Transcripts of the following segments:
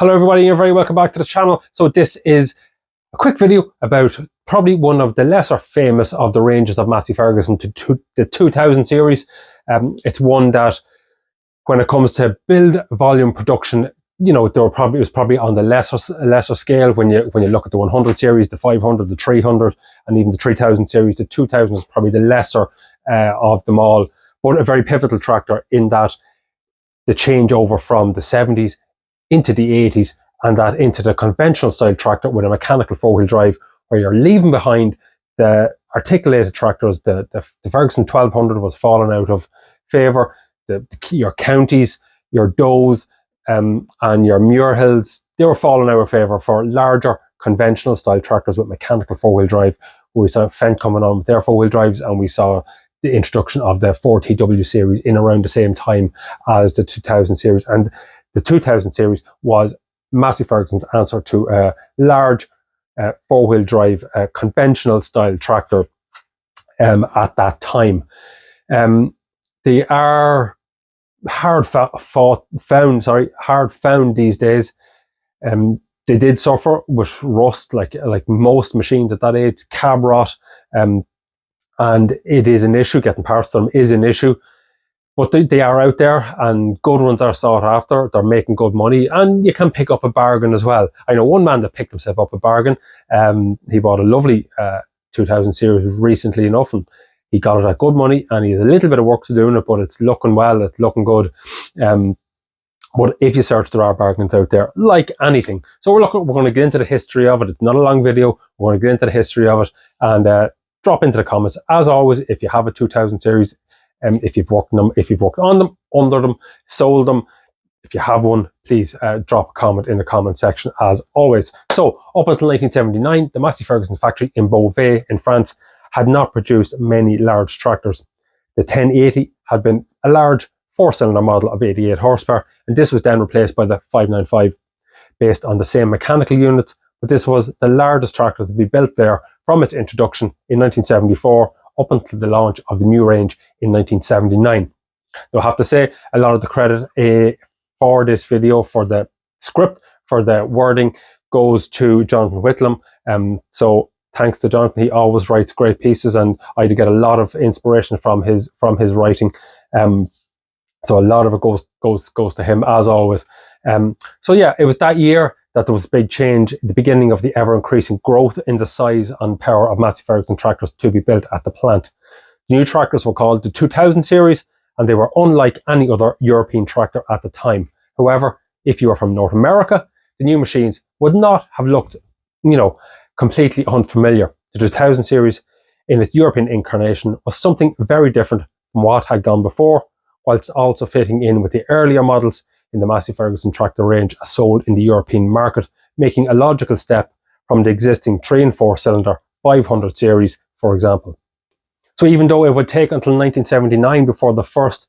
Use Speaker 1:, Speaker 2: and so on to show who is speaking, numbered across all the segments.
Speaker 1: Hello everybody, you're very welcome back to the channel. So this is a quick video about probably one of the lesser famous of the ranges of Massey Ferguson the 2000 series. It's one that when it comes to build volume production, you know, it was probably on the lesser scale. When you look at the 100 series, the 500, the 300, and even the 3000 series, the 2000 is probably the lesser of them all, but a very pivotal tractor in that the changeover from the 70s into the 80s and that into the conventional style tractor with a mechanical four-wheel drive, where you're leaving behind the articulated tractors. The Ferguson 1200 was falling out of favour. Your counties, your Does, and your Muirhills, they were falling out of favour for larger conventional style tractors with mechanical four-wheel drive. We saw Fendt coming on with their four-wheel drives, and we saw the introduction of the 4TW series in around the same time as the 2000 series. And the 2000 series was Massey Ferguson's answer to a large four-wheel drive conventional style tractor at that time. They are hard found these days. They did suffer with rust, like most machines at that age, cab rot, and it is an issue. Getting parts to them is an issue. But they are out there, and good ones are sought after. They're making good money, and you can pick up a bargain as well. I know one man that picked himself up a bargain. He bought a lovely 2000 series recently enough, and he got it at good money, and he has a little bit of work to do in it, but it's looking well, it's looking good. But if you search, there are bargains out there, like anything. So we're going to get into the history of it. It's not a long video. We're going to get into the history of it, and drop into the comments. As always, if you have a 2000 series, if you've worked on them, if you've worked on them, under them, sold them, if you have one, please drop a comment in the comment section as always. So up until 1979, the Massey Ferguson factory in Beauvais in France had not produced many large tractors. The 1080 had been a large four-cylinder model of 88 horsepower, and this was then replaced by the 595 based on the same mechanical units, but this was the largest tractor to be built there from its introduction in 1974 up until the launch of the new range in 1979. Now, I have to say, a lot of the credit for this video, for the script, for the wording, goes to Jonathan Whitlam. So thanks to Jonathan. He always writes great pieces, and I do get a lot of inspiration from his writing. So a lot of it goes to him as always. So yeah, it was that year that there was a big change, the beginning of the ever-increasing growth in the size and power of Massey Ferguson tractors to be built at the plant. The new tractors were called the 2000 series, and they were unlike any other European tractor at the time. However, if you were from North America, the new machines would not have looked, completely unfamiliar. The 2000 series, in its European incarnation, was something very different from what had gone before, whilst also fitting in with the earlier models in the Massey Ferguson tractor range as sold in the European market, making a logical step from the existing 3 and 4 cylinder 500 series, for example. So even though it would take until 1979 before the first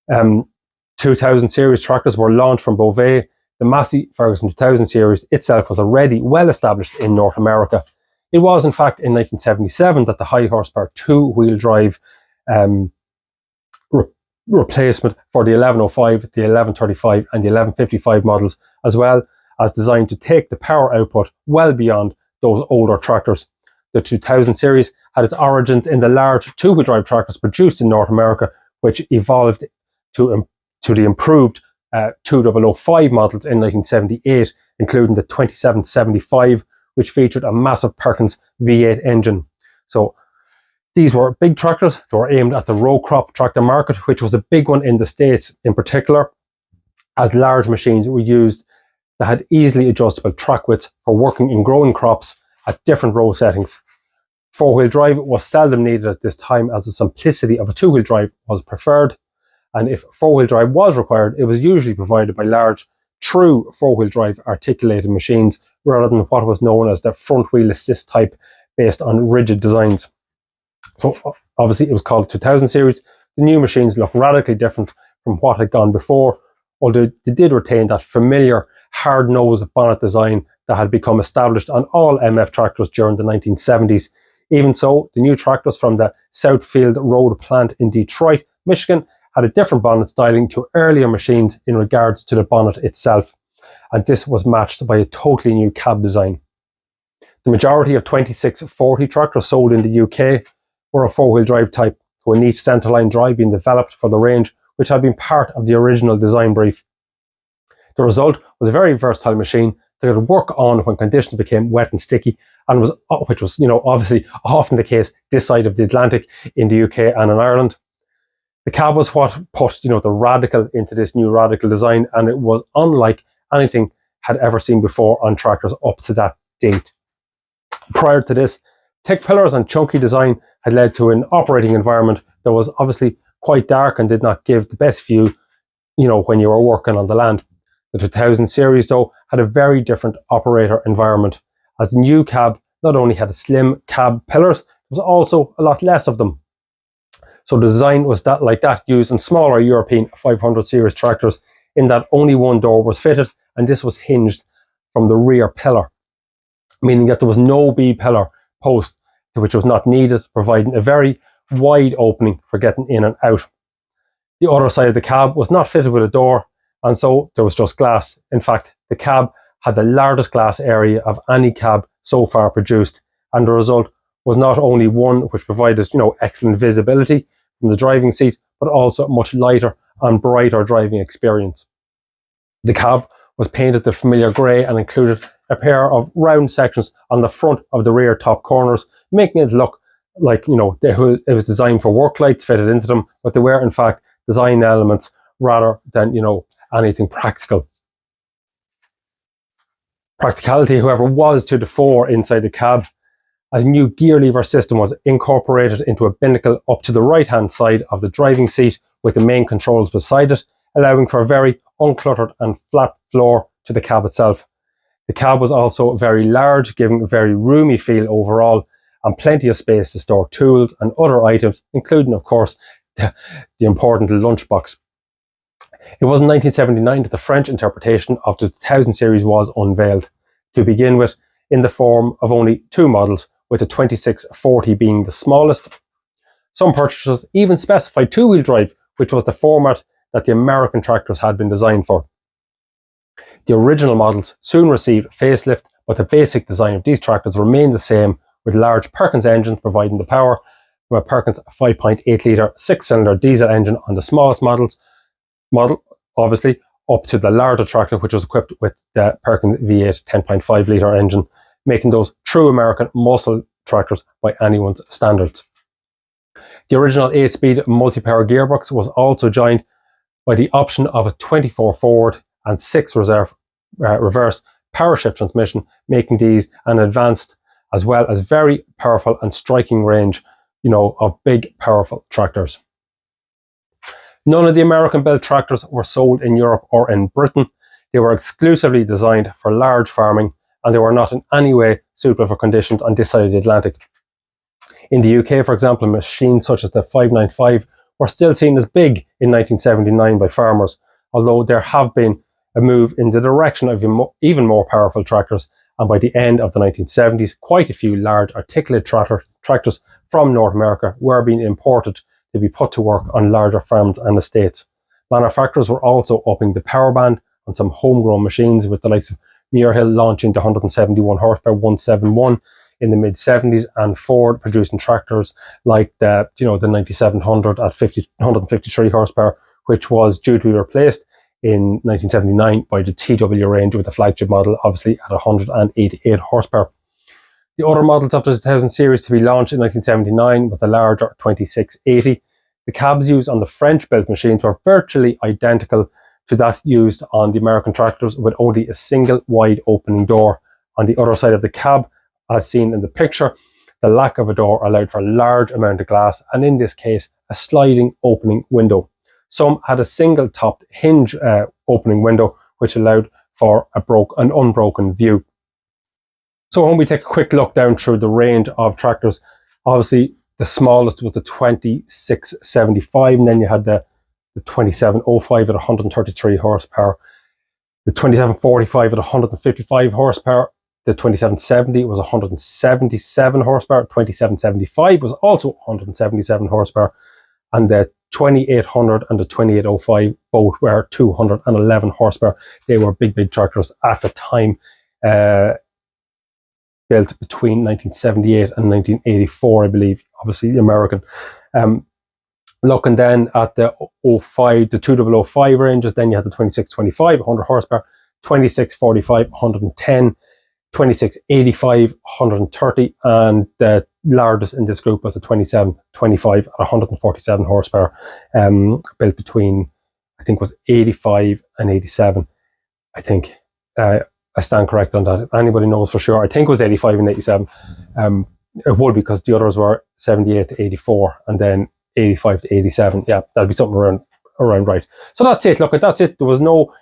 Speaker 1: 2000 series tractors were launched from Beauvais, the Massey Ferguson 2000 series itself was already well established in North America. It was in fact in 1977 that the high horsepower two-wheel drive replacement for the 1105, the 1135 and the 1155 models, as well as designed to take the power output well beyond those older tractors. The 2000 series had its origins in the large two-wheel drive tractors produced in North America, which evolved to the improved 2005 models in 1978, including the 2775, which featured a massive Perkins V8 engine. So these were big tractors. They were aimed at the row crop tractor market, which was a big one in the States in particular, as large machines were used that had easily adjustable track widths for working in growing crops at different row settings. Four-wheel drive was seldom needed at this time, as the simplicity of a two-wheel drive was preferred, and if four-wheel drive was required, it was usually provided by large, true four-wheel drive articulated machines rather than what was known as the front-wheel assist type based on rigid designs. So obviously it was called 2000 series. The new machines look radically different from what had gone before, although they did retain that familiar hard-nosed bonnet design that had become established on all MF tractors during the 1970s. Even so, the new tractors from the Southfield Road plant in Detroit, Michigan, had a different bonnet styling to earlier machines in regards to the bonnet itself. and this was matched by a totally new cab design. The majority of 2640 tractors sold in the UK were a four-wheel drive type, with a neat centerline drive being developed for the range, which had been part of the original design brief. The result was a very versatile machine that could work on when conditions became wet and sticky, and which was obviously often the case this side of the Atlantic in the UK and in Ireland. The cab was what put the radical into this new radical design, and it was unlike anything had ever seen before on tractors up to that date. Prior to this, thick pillars and chunky design had led to an operating environment that was obviously quite dark and did not give the best view, when you were working on the land. The 2000 series, though, had a very different operator environment, as the new cab not only had slim cab pillars, there was also a lot less of them. So the design was like that used in smaller European 500 series tractors, in that only one door was fitted, and this was hinged from the rear pillar, meaning that there was no B-pillar post, which was not needed, providing a very wide opening for getting in and out. The other side of the cab was not fitted with a door, and so there was just glass. In fact, the cab had the largest glass area of any cab so far produced, and the result was not only one which provided excellent visibility from the driving seat, but also a much lighter and brighter driving experience. The cab was painted the familiar grey and included a pair of round sections on the front of the rear top corners, making it look like it was designed for work lights fitted into them, but they were in fact design elements rather than anything practical. Practicality, however, was to the fore inside the cab. A new gear lever system was incorporated into a binnacle up to the right hand side of the driving seat, with the main controls beside it, allowing for a very uncluttered and flat floor to the cab itself. The cab was also very large, giving a very roomy feel overall, and plenty of space to store tools and other items, including, of course, the important lunchbox. It was in 1979 that the French interpretation of the 2000 series was unveiled, to begin with in the form of only two models, with the 2640 being the smallest. Some purchasers even specified two-wheel drive, which was the format that the American tractors had been designed for. The original models soon received facelift, but the basic design of these tractors remained the same, with large Perkins engines providing the power from a Perkins 5.8 litre 6-cylinder diesel engine on the smallest model, obviously, up to the larger tractor, which was equipped with the Perkins V8 10.5 litre engine, making those true American muscle tractors by anyone's standards. The original 8-speed multi-power gearbox was also joined by the option of a 24 forward and 6 reverse power shift transmission, making these an advanced as well as very powerful and striking range, of big, powerful tractors. None of the American-built tractors were sold in Europe or in Britain. They were exclusively designed for large farming, and they were not in any way suitable for conditions on this side of the Atlantic. In the UK, for example, machines such as the 595 were still seen as big in 1979 by farmers, although there have been a move in the direction of even more powerful tractors, and by the end of the 1970s, quite a few large articulate tractors from North America were being imported to be put to work on larger farms and estates. Manufacturers were also upping the power band on some homegrown machines, with the likes of Muirhill launching the 171 horsepower 171 in the mid-70s, and Ford producing tractors like the 9700 at 153 horsepower, which was due to be replaced in 1979 by the TW range, with the flagship model obviously at 188 horsepower. The other models of the 2000 series to be launched in 1979 was the larger 2680. The cabs used on the French-built machines were virtually identical to that used on the American tractors, with only a single wide opening door. On the other side of the cab, as seen in the picture, the lack of a door allowed for a large amount of glass, and in this case, a sliding opening window. Some had a single topped hinge opening window, which allowed for an unbroken view. So when we take a quick look down through the range of tractors, obviously the smallest was the 2675, and then you had the 2705 at 133 horsepower, the 2745 at 155 horsepower, the 2770 was 177 horsepower, 2775 was also 177 horsepower, and the 2800 and the 2805 both were 211 horsepower. They were big tractors at the time, built between 1978 and 1984, I believe, obviously the American. Looking then at the 05, the 2005 ranges, then you had the 2625, 100 horsepower, 2645, 110, 2685, 130, and the largest in this group was the 2725 at 147 horsepower, built between, I think, was 85 and 87. I think I stand correct on that. If anybody knows for sure, I think it was 85 and 87. It would, because the others were 78 to 84 and then 85 to 87. Yeah, that'd be something around right. So that's it. Look, that's it. There was no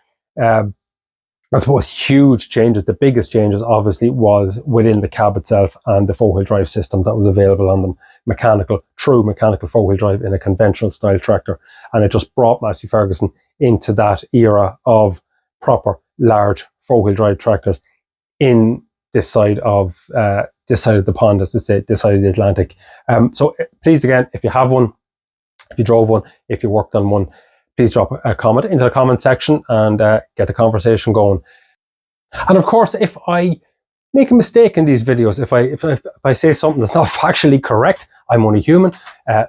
Speaker 1: I suppose huge changes. The biggest changes obviously was within the cab itself and the four-wheel drive system that was available on them. True mechanical four-wheel drive in a conventional style tractor. And it just brought Massey Ferguson into that era of proper large four-wheel drive tractors in this side of the pond, as they say, this side of the Atlantic. So please, again, if you have one, if you drove one, if you worked on one, please drop a comment into the comment section and get the conversation going. And of course, if I make a mistake in these videos, if I say something that's not factually correct, I'm only human.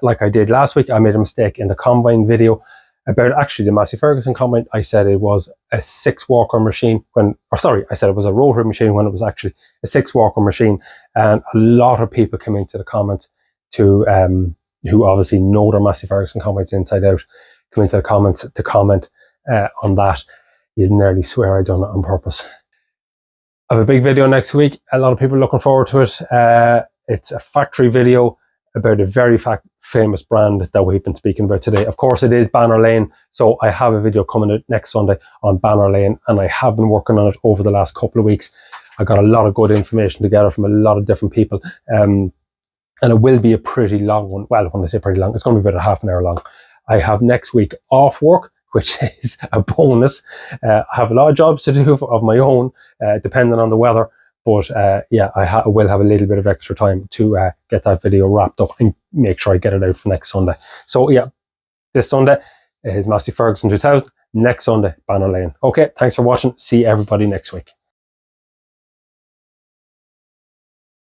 Speaker 1: Like I did last week, I made a mistake in the combine video about actually the Massey Ferguson combine. I said it was a 6-walker machine I said it was a rotary machine when it was actually a 6-walker machine. And a lot of people came into the comments who obviously know their Massey Ferguson combines inside out, come into the comments to comment on that. You'd nearly swear I done it on purpose. I have a big video next week. A lot of people are looking forward to it. It's a factory video about a very famous brand that we've been speaking about today. Of course, it is Banner Lane. So I have a video coming out next Sunday on Banner Lane, and I have been working on it over the last couple of weeks. I got a lot of good information together from a lot of different people. And it will be a pretty long one. Well, when I say pretty long, it's going to be about a half an hour long. I have next week off work, which is a bonus. I have a lot of jobs to do of my own, depending on the weather. But yeah, I will have a little bit of extra time to get that video wrapped up and make sure I get it out for next Sunday. So yeah, this Sunday is Massey Ferguson 2000. Next Sunday, Banner Lane. Okay, thanks for watching. See everybody next week.